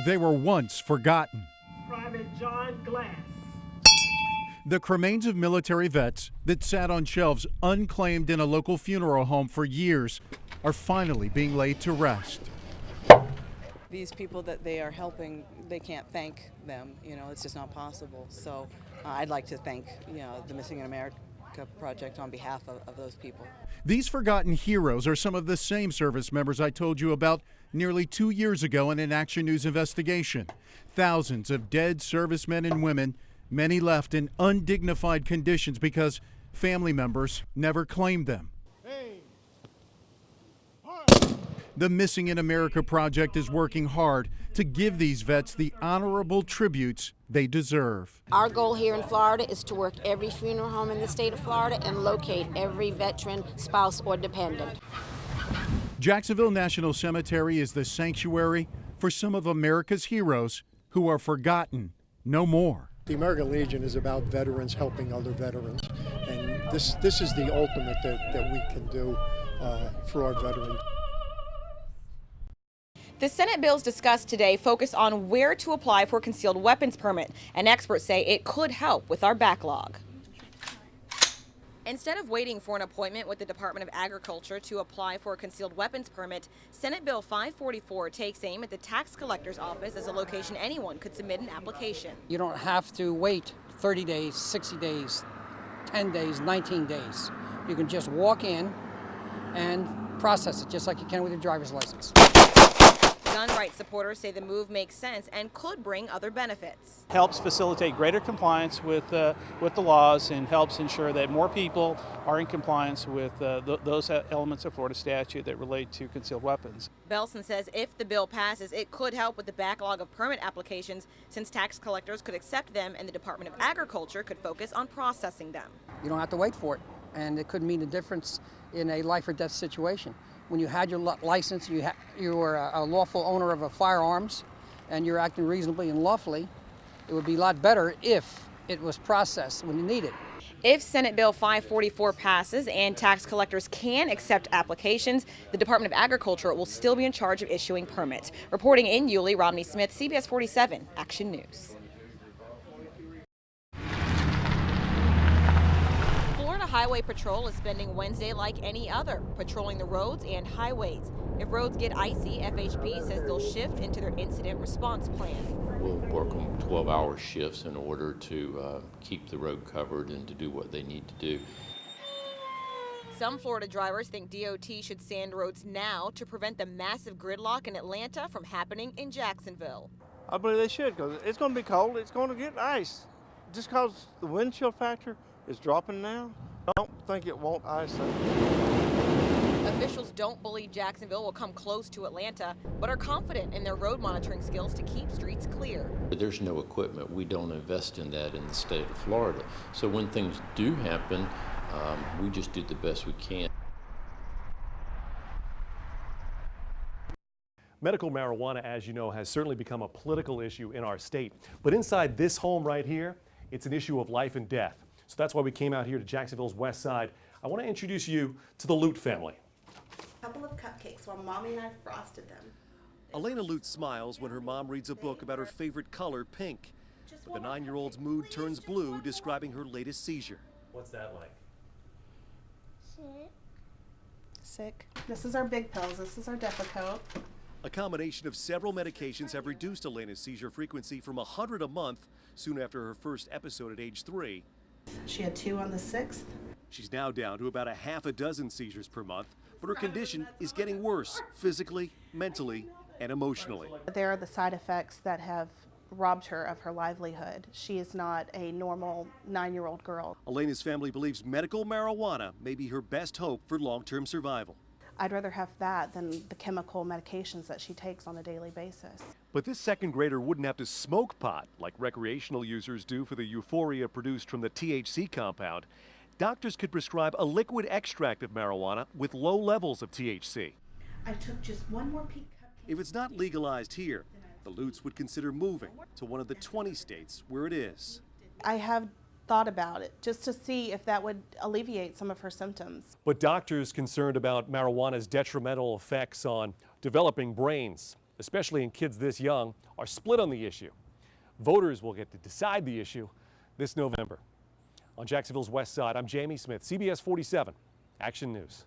They were once forgotten. Private John Glass. The cremains of military vets that sat on shelves unclaimed in a local funeral home for years are finally being laid to rest. These people that they are helping, they can't thank them. It's just not possible. So I'd like to thank, the Missing in America Project on behalf of those people. These forgotten heroes are some of the same service members I told you about nearly 2 years ago in an Action News investigation. Thousands of dead servicemen and women, many left in undignified conditions because family members never claimed them. The Missing in America Project is working hard to give these vets the honorable tributes they deserve. Our goal here in Florida is to work every funeral home in the state of Florida and locate every veteran, spouse, or dependent. Jacksonville National Cemetery is the sanctuary for some of America's heroes who are forgotten no more. The American Legion is about veterans helping other veterans, and this is the ultimate that we can do for our veterans. The Senate bills discussed today focus on where to apply for a concealed weapons permit, and experts say it could help with our backlog. Instead of waiting for an appointment with the Department of Agriculture to apply for a concealed weapons permit, Senate Bill 544 takes aim at the tax collector's office as a location anyone could submit an application. You don't have to wait 30 days, 60 days, 10 days, 19 days. You can just walk in and process it just like you can with your driver's license. Gun rights supporters say the move makes sense and could bring other benefits. Helps facilitate greater compliance with the laws and helps ensure that more people are in compliance with those elements of Florida statute that relate to concealed weapons. Belson says if the bill passes, it could help with the backlog of permit applications since tax collectors could accept them and the Department of Agriculture could focus on processing them. You don't have to wait for it, and it could mean a difference in a life or death situation. When you had your license, you were a lawful owner of a firearms, and you're acting reasonably and lawfully, it would be a lot better if it was processed when you need it. If Senate Bill 544 passes and tax collectors can accept applications, the Department of Agriculture will still be in charge of issuing permits. Reporting in Yulee, Romney Smith, CBS 47, Action News. Highway Patrol is spending Wednesday like any other, patrolling the roads and highways. If roads get icy, FHP says they'll shift into their incident response plan. We'll work on 12-hour shifts in order to keep the road covered and to do what they need to do. Some Florida drivers think DOT should sand roads now to prevent the massive gridlock in Atlanta from happening in Jacksonville. I believe they should, because it's going to be cold, it's going to get ice. Just because the wind chill factor is dropping now, I don't think it won't ice up. Officials don't believe Jacksonville will come close to Atlanta, but are confident in their road monitoring skills to keep streets clear. There's no equipment. We don't invest in that in the state of Florida. So when things do happen, we just do the best we can. Medical marijuana, as you know, has certainly become a political issue in our state. But inside this home right here, it's an issue of life and death. So that's why we came out here to Jacksonville's west side. I want to introduce you to the Lute family. A couple of cupcakes while Mommy and I frosted them. Elena Lute smiles when her mom reads a book about her favorite color, pink. But the 9-year-old's mood turns blue, describing her latest seizure. What's that like? Sick. This is our big pills. This is our Depakote. A combination of several medications have reduced Elena's seizure frequency from 100 a month soon after her first episode at age 3. She had 2 on the 6th. She's now down to about a half a dozen seizures per month, but her condition is getting worse physically, mentally, and emotionally. There are the side effects that have robbed her of her livelihood. She is not a normal 9-year-old girl. Elena's family believes medical marijuana may be her best hope for long-term survival. I'd rather have that than the chemical medications that she takes on a daily basis. But this second grader wouldn't have to smoke pot like recreational users do for the euphoria produced from the THC compound. Doctors could prescribe a liquid extract of marijuana with low levels of THC. I took just one more peek. If it's not legalized here, the Lutes would consider moving to one of the 20 states where it is. I have thought about it just to see if that would alleviate some of her symptoms. But doctors concerned about marijuana's detrimental effects on developing brains especially in kids this young, are split on the issue. Voters will get to decide the issue this November. On Jacksonville's West Side, I'm Jamie Smith, CBS 47 Action News.